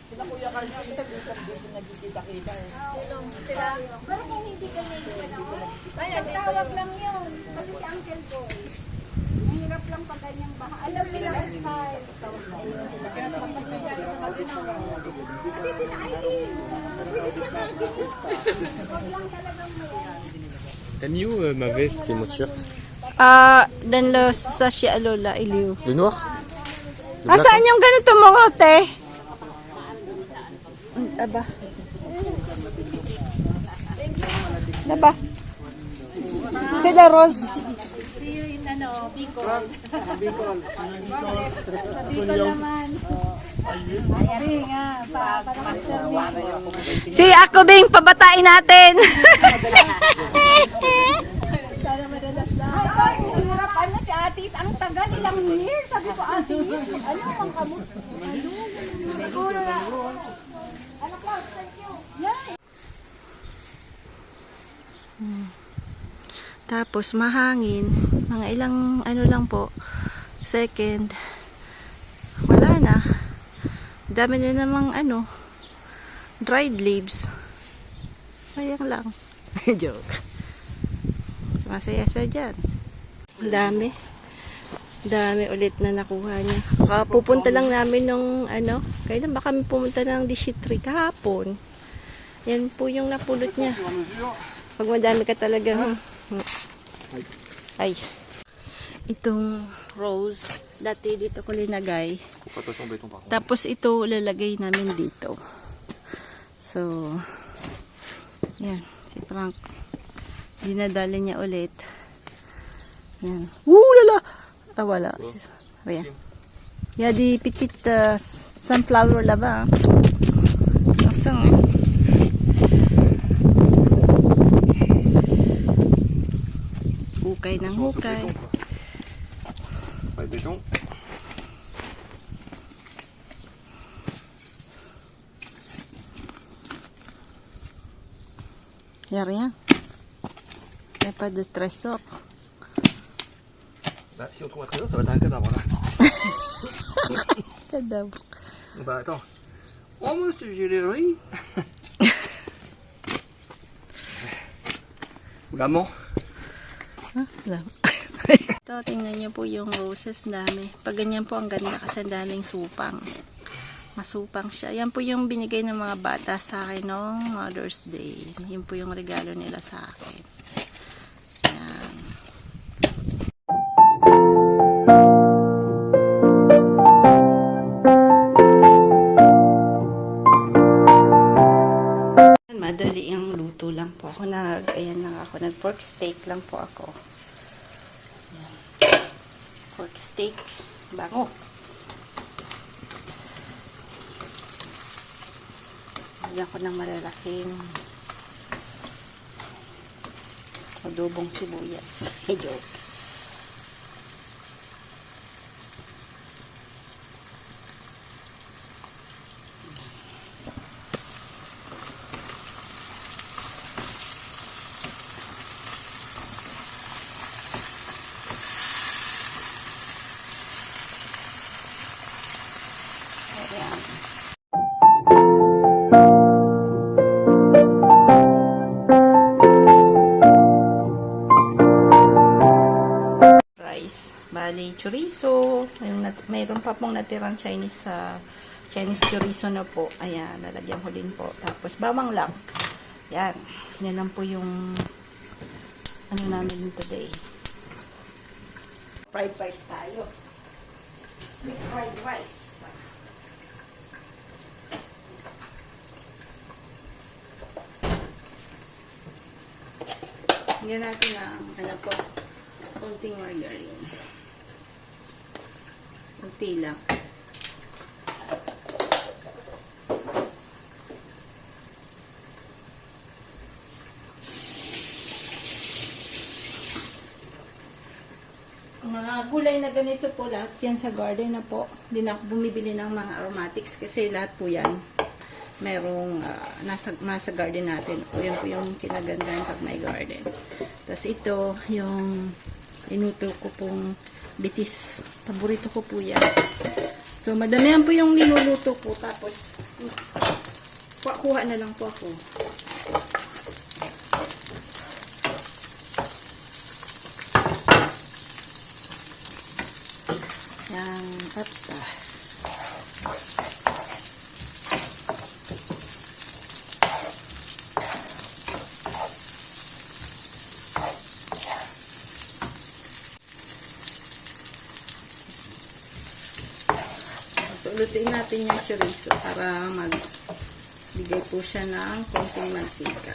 Sila Kuya Carl niya, isa dito nagkikita-kita eh. Pero kung hindi ka isang tawag lang yun. Kasi si Uncle Boy. Mahirap lang pag ganyang baha. Alam nila ang style. Ate si Aileen. Pwede siya mag-git. Huwag lang talagang T'as mis où ma veste et mon t-shirt? Dans le sachet à Lola, il est où? Le noir? Saan yung ganito mo, te? Aba. Aba. Sila Rose. Bicol. Bicol naman. Ay, nga. Si ako Bing, pabatain natin. Sana madalas lang. Ay, hirap. Ano si Atis? Ang tagal, ilang years. Sabi ko, Atis. Ano ang kamot? Siguro na. Ano ko? Thank you. Yay! Tapos mahangin. Mga ilang ano lang po. Second. Wala na. Dami na namang ano. Dried leaves. Sayang lang. Joke. Masaya sa dyan. Dami. Dami ulit na nakuha niya. Pupunta lang namin nung ano. Kailan ba kami pumunta ng Dishitri kahapon. Yan po yung napulot niya. Pag madami ka talaga. Ay. Itong rose. Dati dito ko linagay. Tapos ito lalagay namin dito. So. Yan. Si Frank. Dinadala niya ulit. Yan. Lala! Wala. Ayan. Yeah, di pitit sunflower laba. Asang eh. Hukay ng hukay. Yar yan. Il n'y a pas de stress. Bah, si on trouve un trésor, ça va être un cadavre là. Cadavre. Bah, attends. Oh, monsieur, j'ai les riz. Maman. Ito, tingnan nyo po yung roses dami. Pag ganyan po ang ganda kasi ang daming supang. Masupang siya. Yan po yung binigay ng mga bata sa akin noong Mother's Day. Yan po yung regalo nila sa akin. Yan. Madali ang luto lang po ako. Ayan lang ako. Nag-pork steak lang po ako. Ayan. Pork steak. Bango. Lagyan ko ng malalaking adobong sibuyas. Joke. Ayan. Bali, chorizo. Mayroon pa pong natirang Chinese chorizo na po. Ayan, lalagyan ko din po. Tapos, bawang lang. Yan. Yan lang po yung ano namin today. Fried rice tayo. Fried rice. Hinggan natin ang ano po, konting margarine. Kunti lang. Mga gulay na ganito po, lahat yan sa garden na po. Hindi na ako bumibili ng mga aromatics kasi lahat po yan merong nasa garden natin. O yan po yung kinagandaan pag may garden. Tapos ito, yung inuto ko pong bitis. Paborito ko po yan. So, madamihan po yung niluluto ko. Tapos, kuha na lang po ako. Yan, at lutuin natin yung chorizo para magbigay po siya ng konting mantika.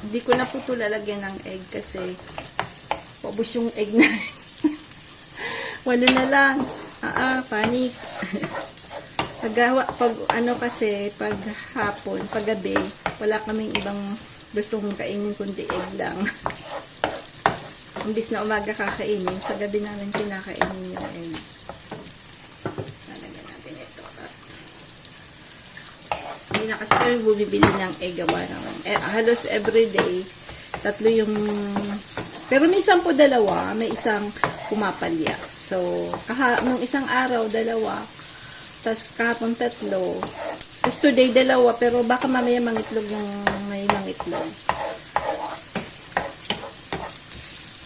Hindi ko na po ito lalagyan ng egg kasi paubos yung egg na. Walo na lang. Panik. Pag hapon, pag gabi, wala kaming ibang gustong kainin kundi egg lang. Imbis na umaga kakainin, sa gabi namin kinakainin yung egg. Lalagyan natin ito. Hindi na kasi kami bumibili ng egg gawa naman. Halos everyday, 3 yung... Pero minsan po 2, may isang pumapalya. So, nung isang araw, 2, tas kahapon 3, tas today 2, pero baka mamaya mangitlog yung may mangitlog.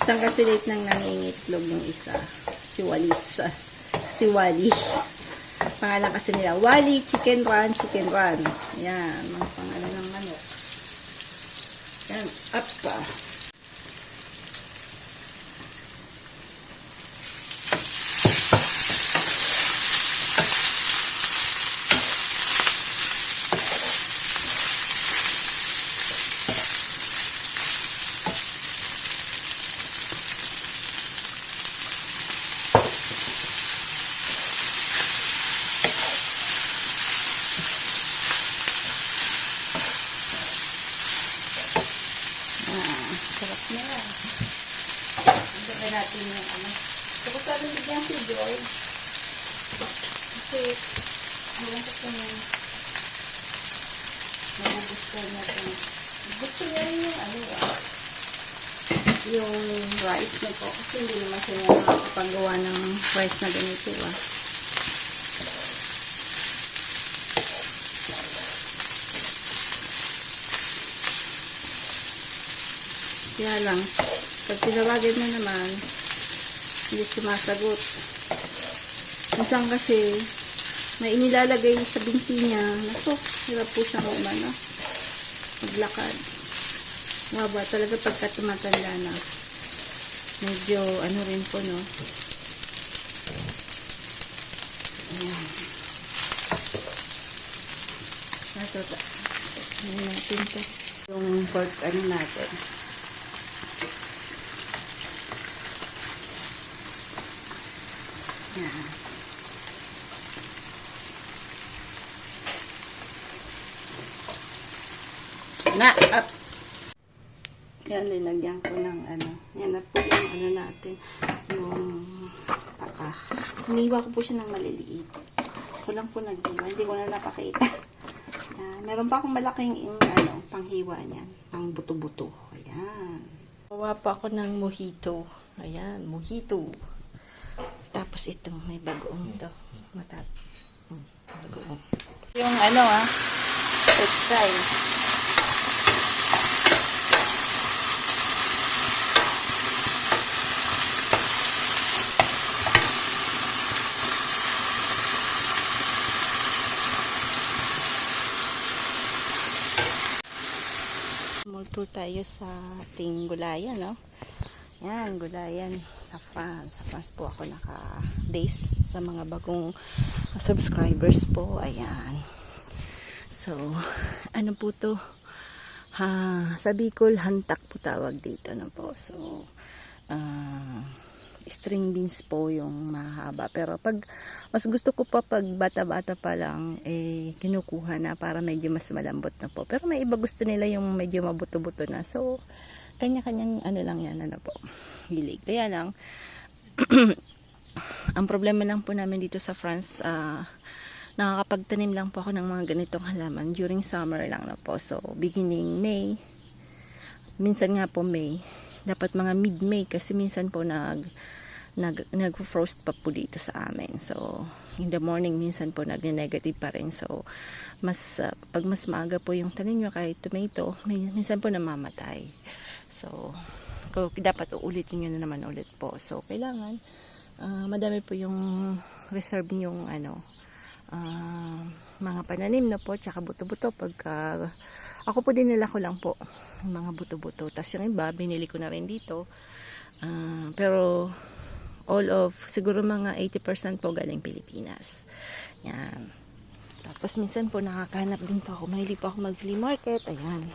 Isang kasi late nang nangingitlog yung isa. Si Walis. Si Wally. Pangalan kasi nila. Wally, chicken run, chicken run. Yan. Mga pangalan ng manok. Yan. Up pa. Sarap niya. Gawin natin yung ano. Tapos sabi bigyan si George. Kasi, hanggang sa kanya, magugusto natin. Gusto niya rin yung ano, yung rice na po. Kasi hindi naman siya nakakapagawa ng rice na ganito. Kaya lang, pag tinawagan na naman, hindi sumasagot. Minsan kasi, may inilalagay sa binti niya. Naku, hirap po siyang maglakad. Maba talaga pagka tumatanda na. Medyo, ano rin po, no? Ayan. Ayan natin to. Yung pork, ano natin. Na, up. Yan, nilagyan ko ng ano. Yan na po yung ano natin. Yung paka. Hiniwa ko po siya ng maliliit. Ako lang po naghiwa. Hindi ko na napakita. Yan. Meron pa akong malaking ano, panghiwa niyan. Pang buto-buto. Ayan. Gawa pa ako ng mojito. Ayan, mojito. Tapos ito, may bagoong to. Bagoong. Yung ano pechay. Multo tayo sa ating gulayan, no? Yan, gulayan sa France. Sa France po ako naka-base sa mga bagong subscribers po. Ayan. So, ano po to? Sa Bicol, hantak po tawag dito na po. So, string beans po yung mahaba. Pero pag, mas gusto ko pa pag bata-bata pa lang, kinukuha na para medyo mas malambot na po. Pero may iba gusto nila yung medyo mabuto-buto na. So, kanya-kanyang ano lang yan, ano po, hilig. Kaya lang, ang problema lang po namin dito sa France, nakakapagtanim lang po ako ng mga ganitong halaman during summer lang na po. So, beginning May, minsan nga po May, dapat mga mid-May kasi minsan po nag-frost pa po dito sa amin. So, in the morning minsan po nag-negative pa rin. So, pag mas maaga po yung tanim nyo kahit tomato, minsan po namamatay. So, dapat uulitin nyo na naman ulit po. So, kailangan madami po yung reserve yung mga pananim na po, tsaka buto-buto. Pagka ako po dinala ko lang po yung mga buto-buto. Tapos yung iba, binili ko na rin dito. Pero all of, siguro mga 80% po galing Pilipinas. Yan. Tapos minsan po nakakahanap din po ako. Mahilig po ako mag-flea market. Ayan.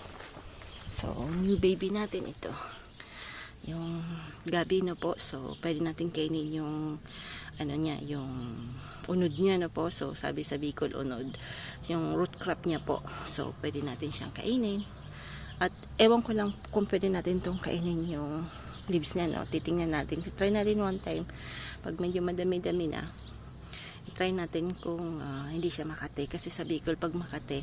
So, new baby natin ito. Yung gabino po. So, pwede natin kainin yung yung unod niya na po. So, sabi sa Bicol unod. Yung root crop niya po. So, pwede natin siyang kainin. At ewan ko lang kung pwede natin itong kainin yung leaves niya, no? Titingnan natin. Try natin one time. Pag medyo madami-dami na, i-try natin kung hindi siya makate. Kasi sa Bicol, pag makate,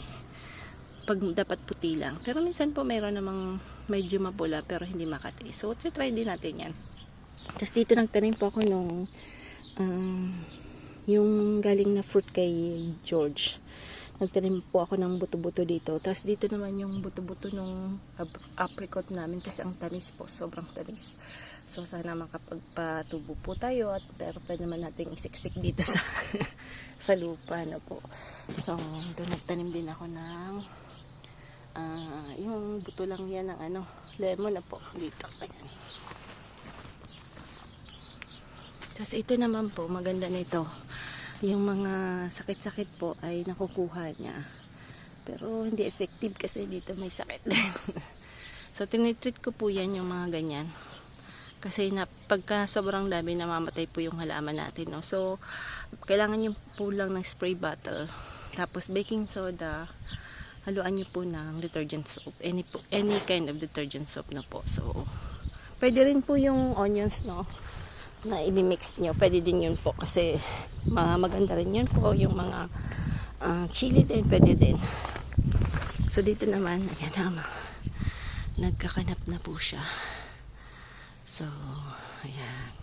pag dapat puti lang. Pero minsan po mayroon namang medyo mapula pero hindi makate. So, try din natin yan. Tapos dito nagtanim po ako nung yung galing na fruit kay George. Nagtanim po ako ng buto-buto dito. Tapos dito naman yung buto-buto nung apricot namin kasi ang tamis po. Sobrang tamis. So sana makapagpatubo po tayo pero pwede naman natin isiksik dito sa sa lupa na po. So doon nagtanim din ako ng yung buto lang yan ng lemon na po dito. Ayan. Tapos ito naman po, maganda nito. Yung mga sakit-sakit po ay nakukuha niya. Pero hindi effective kasi dito may sakit. So tinitreat ko po yan yung mga ganyan. Kasi pagka sobrang dami namamatay po yung halaman natin. No? So kailangan nyo po lang ng spray bottle. Tapos baking soda. Haluan nyo po ng detergent soap. Any kind of detergent soap na po. So pwede rin po yung onions, no? Na i-mix nyo. Pwede din yun po kasi maganda rin yun po. Yung mga chili din, pwede din. So dito naman, ayan naman, nagkakanap na po siya. So ayan,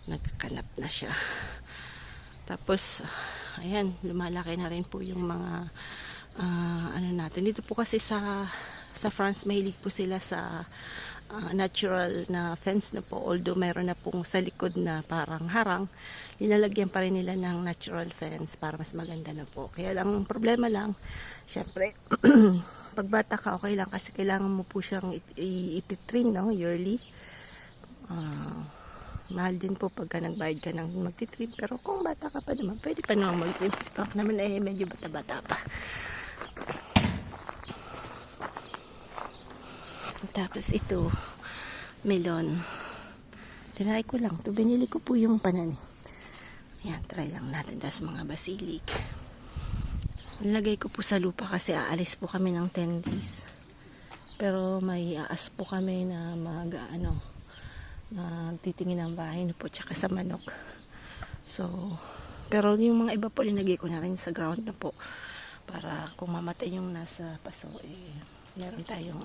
nagkakanap na siya. Tapos ayan, lumalaki na rin po yung mga natin. Dito po kasi sa France, mahilig po sila sa natural na fence na po, although mayroon na pong sa likod na parang harang, nilalagyan pa rin nila ng natural fence para mas maganda na po. Kaya lang, problema lang, syempre pag bata ka okay lang kasi kailangan mo po siyang ititrim, no, yearly. Mahal din po pagka nagbayad ka ng magtitrim, pero kung bata ka pa naman, pwede pa naman magtitrim. Si Frank naman medyo bata-bata pa. Tapos ito, melon. Tinry ko lang. Ito, binili ko po yung pananim. Ayan, try lang natin. Tapos mga basilic. Nilagay ko po sa lupa kasi aalis po kami ng 10 days. Pero may aas po kami na magtitingin ng bahay na po tsaka sa manok. So, pero yung mga iba po linagay ko na rin sa ground na po. Para kung mamatay yung nasa paso, meron tayong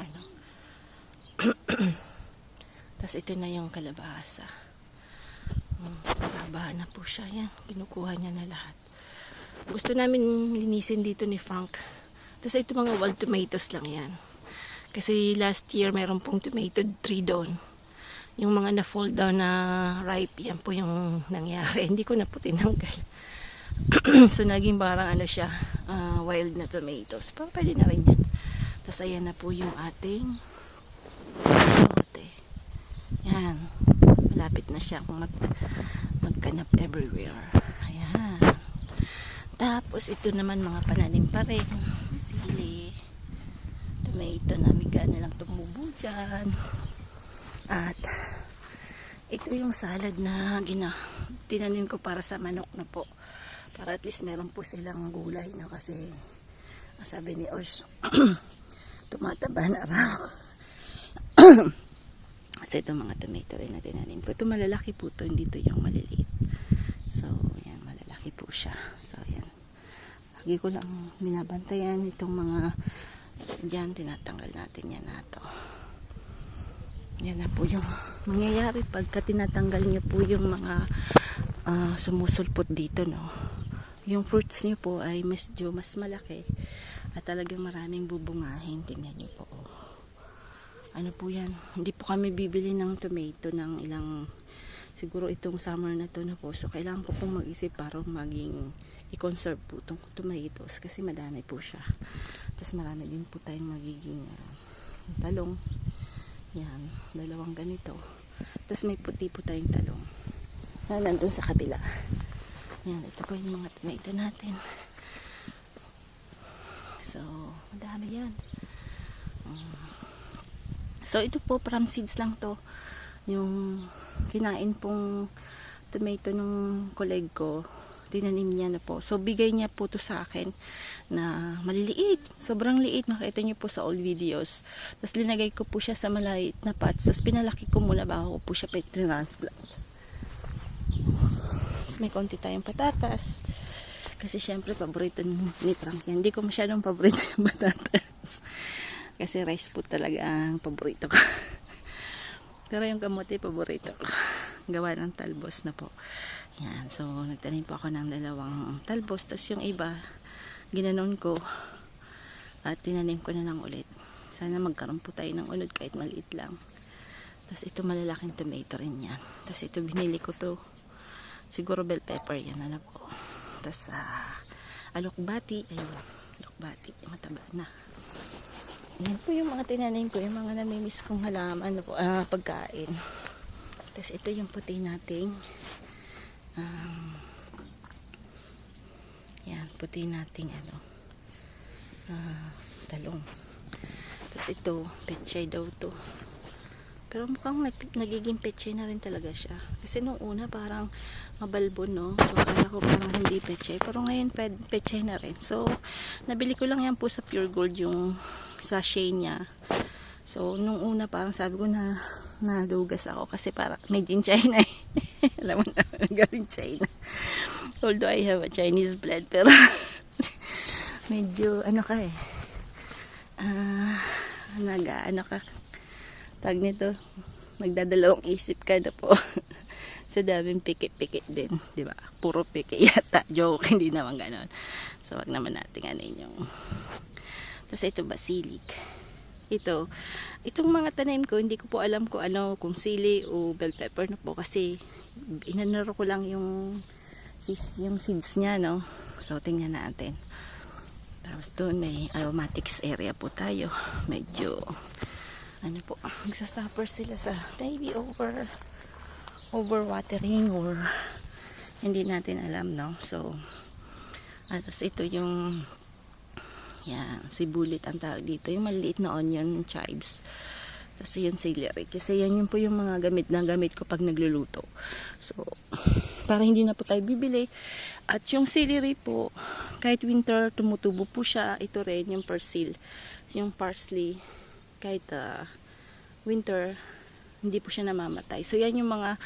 Tapos ito na yung kalabasa. Baba na po siya. Yan, kinukuha niya na lahat. Gusto namin linisin dito ni Frank. Tapos ito mga wild tomatoes lang yan. Kasi last year mayroon pong tomato tree doon. Yung mga na-fall down na ripe, yan po yung nangyari. Hindi ko na po tinanggal. So naging parang siya, wild na tomatoes. Pero pwede na rin yan. Tapos ayan na po yung ating sayote. Yan. Malapit na siya kung magkanap everywhere. Ayan. Tapos ito naman mga pananim pa rin. Sili. Tomato na miga na lang tumubo dyan. At ito yung salad na tinanim ko para sa manok na po. Para at least meron po silang gulay. No? Kasi sabi ni Ors, tumataba na raw. Kasi ito mga tomato rin na tinanim ko. Ito malalaki po ito, hindi ito yung maliliit. So, yan, malalaki po siya. So, yan. Lagi ko lang binabantayan itong mga dyan, tinatanggal natin yan na ito. Yan na po yung mangyayari pagka tinatanggal nyo po yung mga sumusulpot dito, no. Yung fruits nyo po ay mas malaki at talagang maraming bubungahin. Tingnan nyo po. Ano po yan, hindi po kami bibili ng tomato ng ilang, siguro itong summer na to na po. So kailangan ko pong mag-isip para maging i-conserve po itong tomatoes kasi madami po siya. Tapos marami din po tayong magiging talong. Yan, dalawang ganito. Tapos may puti po tayong talong na nandun sa kabila. Yan, ito po yung mga tomato natin. So madami yan. So ito po from seeds lang to. Yung kinain pong tomato nung colleague ko, tinanim niya na po. So bigay niya po to sa akin na maliliit. Sobrang liit. Makita niyo po sa old videos. Tapos linagay ko po siya sa malaliit na pots. Tapos pinalaki ko muna bago ko po siya transplant. Tapos may konti tayong patatas. Kasi syempre paborito ni Frank yan. Hindi ko masyadong paborito yung patatas. Kasi rice po talaga ang paborito ko. Pero yung kamote paborito ko. Gawa ng talbos na po. Yan. So, nagtanim po ako ng 2 talbos. Tapos yung iba, ginanon ko. At tinanim ko na lang ulit. Sana magkaroon po tayo ng unod kahit maliit lang. Tapos ito malalaking tomato rin yan. Tapos ito binili ko to. Siguro bell pepper yan. Ano po. Tapos alokbati. Ayun. Alokbati. Mataba na. Yan po yung mga tinanim ko, yung mga namimiss kong halaman, pagkain. Tapos ito yung puti nating yan, puti nating talong. Tapos ito, pechay daw to. Pero mukhang nagiging pechay na rin talaga siya. Kasi nung una parang mabalbon, no? So akala ko parang hindi pechay. Pero ngayon pechay na rin. So nabili ko lang yan po sa Pure Gold yung sachet niya. So nung una parang sabi ko na nalugas ako kasi parang made in China eh. Alam mo na, galing China. Although I have a Chinese blood, pero medyo tag nito, magdadalawang isip ka na po. Sa daming pikit-pikit din, di ba? Puro pikit yata. Joke, hindi naman ganon. So wag naman natin yung tapos ito basilic. Itong mga tanim ko, hindi ko po alam kung sili o bell pepper na po kasi inanaro ko lang yung seeds niya, no? So tingnan natin. Tapos doon may aromatics area po tayo. Medyo po, magsasuffer sila sa maybe overwatering or hindi natin alam, no? So tapos ito yung yan, sibulit ang tawag dito, yung maliit na onion chives. Tapos yung celery, kasi yan po yung mga gamit ko pag nagluluto. So para hindi na po tayo bibili. At yung celery po, kahit winter tumutubo po siya. Ito rin yung persil, yung parsley, kahit winter hindi po siya namamatay. So yan yung mga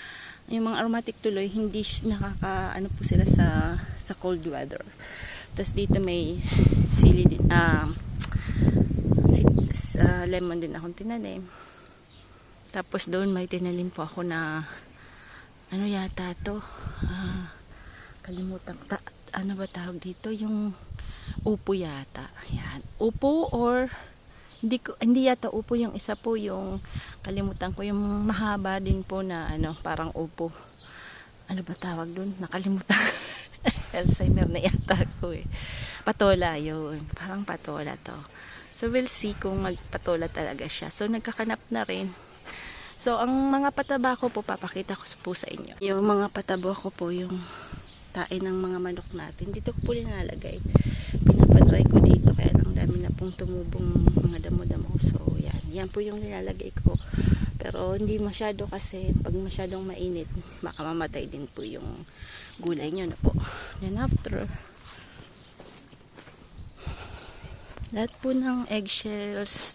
aromatic tuloy, hindi nakaka po sila sa cold weather. Tapos dito may sili din, lemon din akong tinanim. Tapos doon may tinanim po ako na yata to, kalimutan, ano ba tawag dito, yung upo yata. Yan, upo or hindi yata upo, yung isa po yung kalimutan ko, yung mahaba din po na parang upo. Ano ba tawag doon? Nakalimutan. Alzheimer na yata ko eh. Patola yun. Parang patola to. So we'll see kung magpatola talaga siya. So nagkakanap na rin. So ang mga pataba ko po, papakita ko po sa inyo. Yung mga pataba ko po, yung tae ng mga manok natin. Dito ko po linalagay. Pinapadry ko dito. Kaya lang dami na pong tumubong mga damo-damo. So yan. Yan po yung nilalagay ko. Pero hindi masyado kasi pag masyadong mainit, baka mamatay din po yung gulay nyo na po. Then after, lahat po ng eggshells,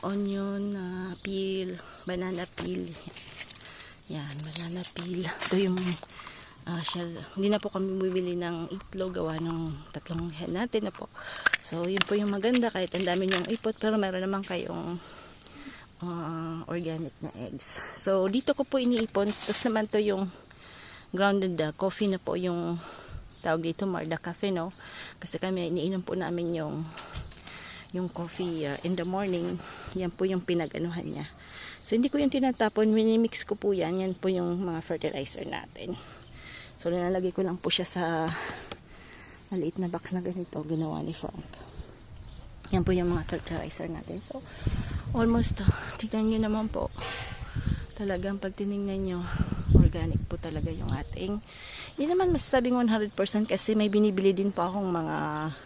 onion, peel, banana peel. Yan, banana peel. Ito yung shell. Hindi na po kami bumili ng itlog, gawa ng 3 hen natin na po. So, yun po yung maganda kahit ang dami nyong ipot, pero meron naman kayong organic na eggs. So, dito ko po iniipon. Tapos naman to yung grounded coffee na po yung tawag dito, Marda Cafe, no? Kasi kami, iniinom po namin yung coffee in the morning. Yan po yung pinag-anuhan niya. So, hindi ko yung tinatapon. Minimix ko po yan. Yan po yung mga fertilizer natin. So, nilalagay ko lang po siya sa maliit na box na ganito. Ginawa ni Frank. Yan po yung mga fertilizer natin. So, almost, tignan nyo naman po. Talagang pag tinignan nyo, organic po talaga yung ating. Hindi naman masasabing 100% kasi may binibili din po akong mga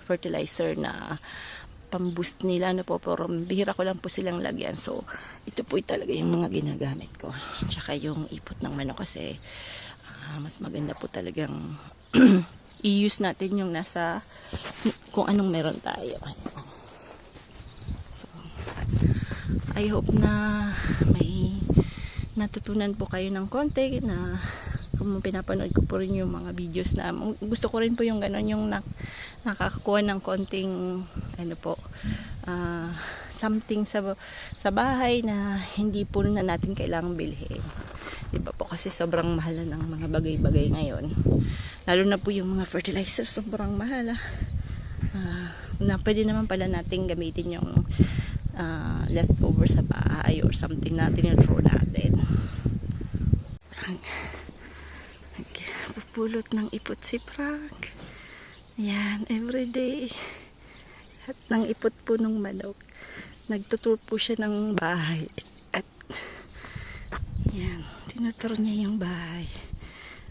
fertilizer na pamboost nila na po, pero bihira ko lang po silang lagyan. So, ito po talaga yung mga ginagamit ko. Tsaka yung ipot ng manok kasi mas maganda po talagang i-use natin yung nasa kung anong meron tayo. So, I hope na may natutunan po kayo ng konti na kung pinapanood ko po rin yung mga videos na gusto ko rin po yung gano'n yung nakakakuha ng konting ano po something sa bahay na hindi po na natin kailangang bilhin, diba po, kasi sobrang mahal na ng mga bagay-bagay ngayon, lalo na po yung mga fertilizer, sobrang mahal na pwede naman pala natin gamitin yung leftover sa bahay or something natin yung throw natin. Pupulot ng ipot si Frank. Yan, everyday. At ng ipot po ng manok. Nagtutur po siya ng bahay. At yan, tinutur niya yung bahay.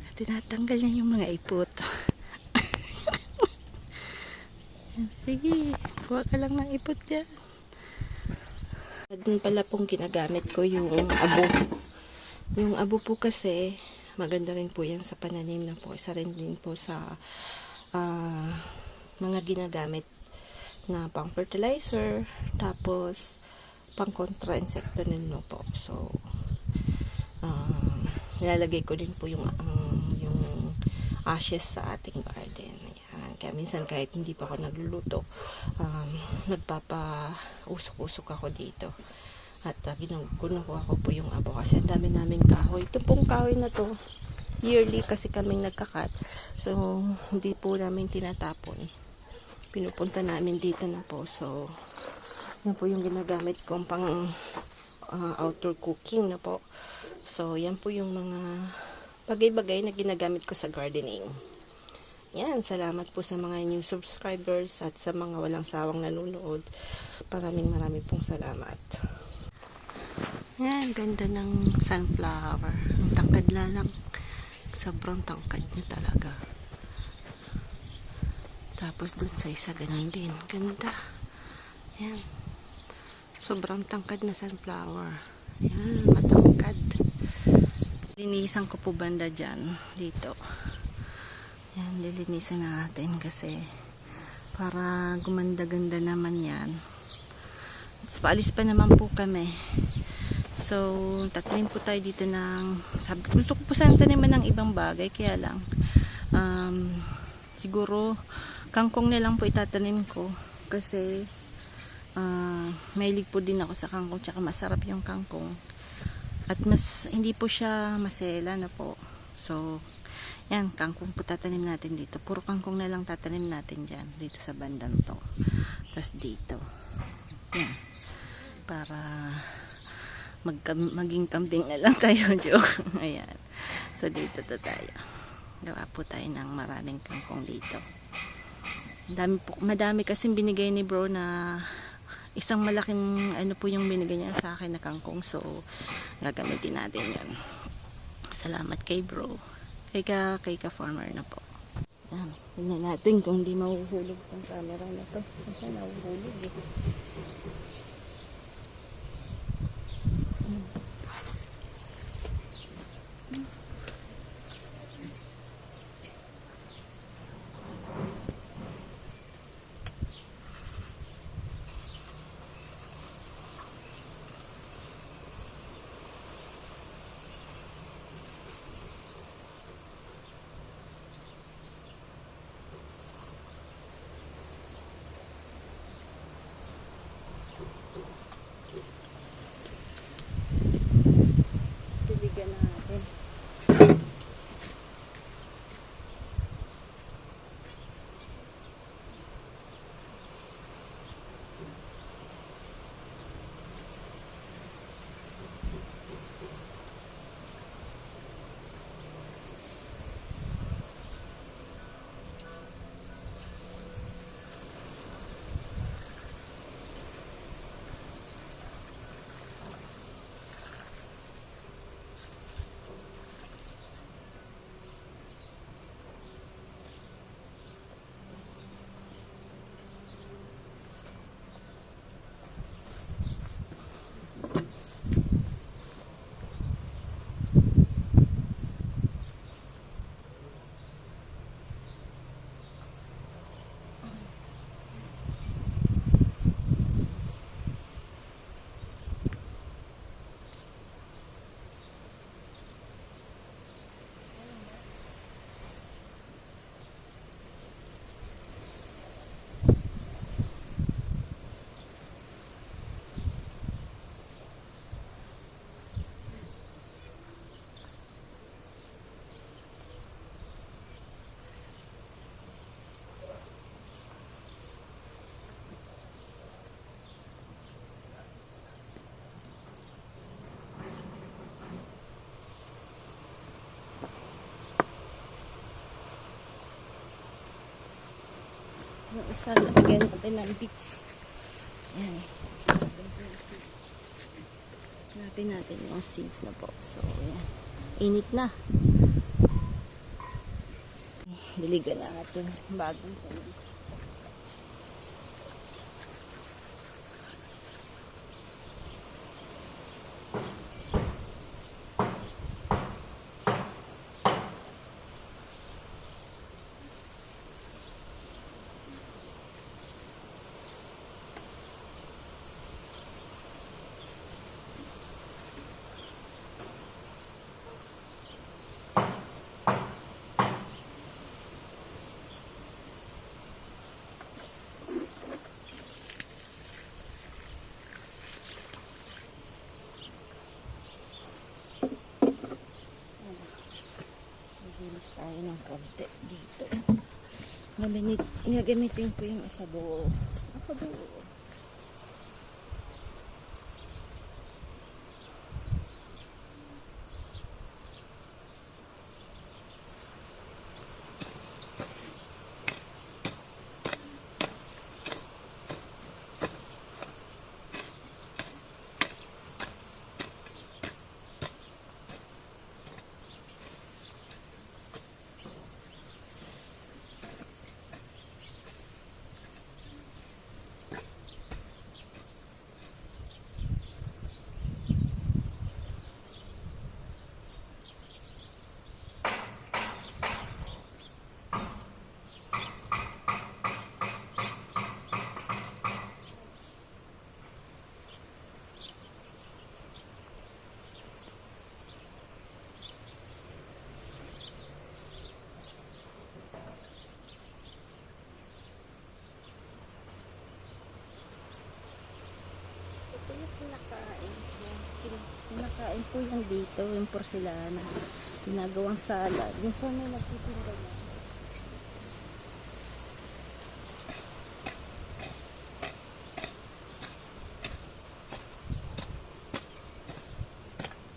At tinatanggal niya yung mga ipot. Sige, kuha ka lang ng ipot yan. Doon pala pong ginagamit ko yung abo. Yung abo po kasi maganda rin po yan sa pananim na po. Isa rin din po sa mga ginagamit na pang fertilizer, tapos pang kontra insekto ninyo po. So, nilalagay ko din po yung ashes sa ating garden. Ayan. Kaya minsan kahit hindi pa ako nagluluto, nagpapa-usok-usok ako dito. At kinukuha ko po yung abo kasi ang dami naming kahoy. Ito pong kahoy na to, yearly kasi kaming nagkakat. So, hindi po namin tinatapon. Pinupunta namin dito na po. So, yan po yung ginagamit kong pang outdoor cooking na po. So, yan po yung mga bagay-bagay na ginagamit ko sa gardening. Yan, salamat po sa mga new subscribers at sa mga walang sawang nanonood. Maraming pong salamat. Yan, ganda ng sunflower. Ang tangkad lang. Sobrang tangkad niya talaga. Tapos dun sa isa, ganun din. Ganda. Yan. Sobrang tangkad na sunflower. Yan, matangkad. Linisan ko po banda dyan. Dito. Yan, lilinisan natin kasi para gumanda-ganda naman yan. Paalis pa naman po kami. So, tatanim po tayo dito ng, gusto ko po sana taniman ng ibang bagay, kaya lang, siguro, kangkong na lang po itatanim ko, kasi, mahilig po din ako sa kangkong, tsaka masarap yung kangkong, at hindi po siya masela na po. So, yan, kangkong po tatanim natin dito, puro kangkong na lang tatanim natin dyan, dito sa bandang to, tas dito, yan, para, maging kambing na lang tayo, joke. Ayan. So, dito to tayo. Gawa po tayo ng maraming kangkong dito. Madami kasing binigay ni bro na isang malaking ano po yung binigay niya sa akin na kangkong. So, gagamitin natin yan. Salamat kay bro. Kay ka farmer na po. Yan. Tingnan natin kung di mahuhulog tong camera na to. Kasi nahuhulog eh. Yung isa, lagyan natin ng bits. Ayan. Hanapin natin yung seeds na po. So, ayan. Init na. Diligan na natin bagong tanim. Maglinis tayo ng konti dito. Gagamitin ko yung asado. Kinakain po yan dito, yung porcelana. Ginagawang salad. Yung sa may nagtitinda na.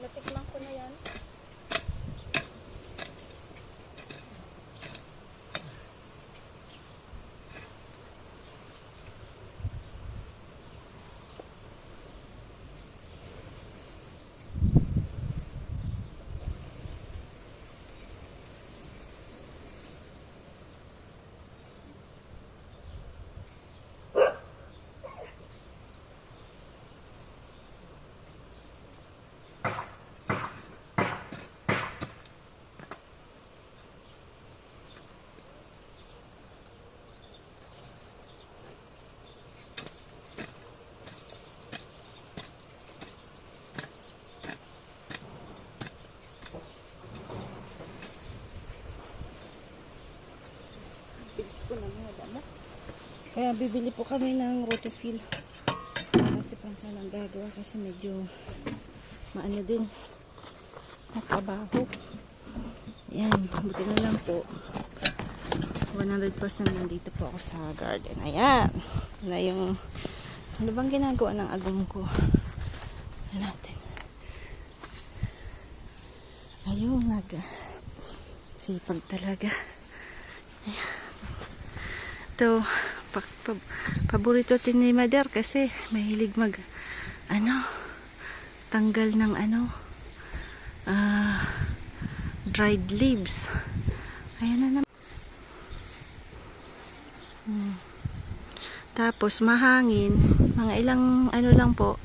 Natikman ko na yan. Bilis po na mga damo. Kaya bibili po kami ng rotofill. Kasi pangka lang gagawa kasi medyo maano din. Makabaho. Yan. Buti na lang po. 100% nandito po ako sa garden. Ayan. Na yung ano bang ginagawa ng agong ko. Ayan natin. Ayun. Sipag talaga. Ayan. Ito, paborito din ni Mother kasi mahilig tanggal ng dried leaves. Ayan na naman. Tapos mahangin, mga ilang lang po,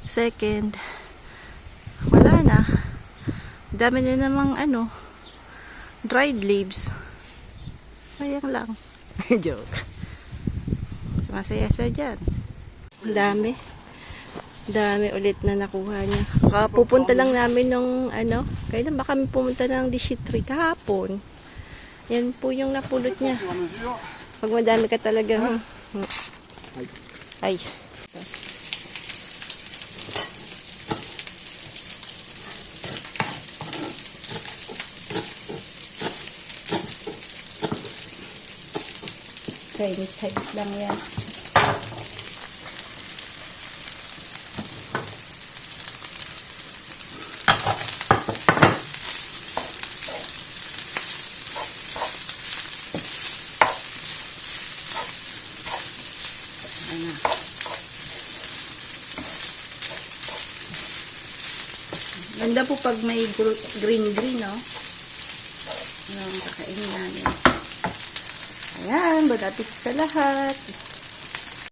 second, wala na. Dami na namang dried leaves. Sayang lang. Joke. Masaya siya dyan. Dami ulit na nakuha niya. Pupunta lang namin nung kailan ba kami pumunta ng Dishitri kahapon. Yan po yung napulot niya. Pag madami ka talaga. Ay. Chinese types lang yan. Ayan. Ganda po pag may green-green, no? Ayan, kakainin namin. Ayan, bon appetit sa lahat.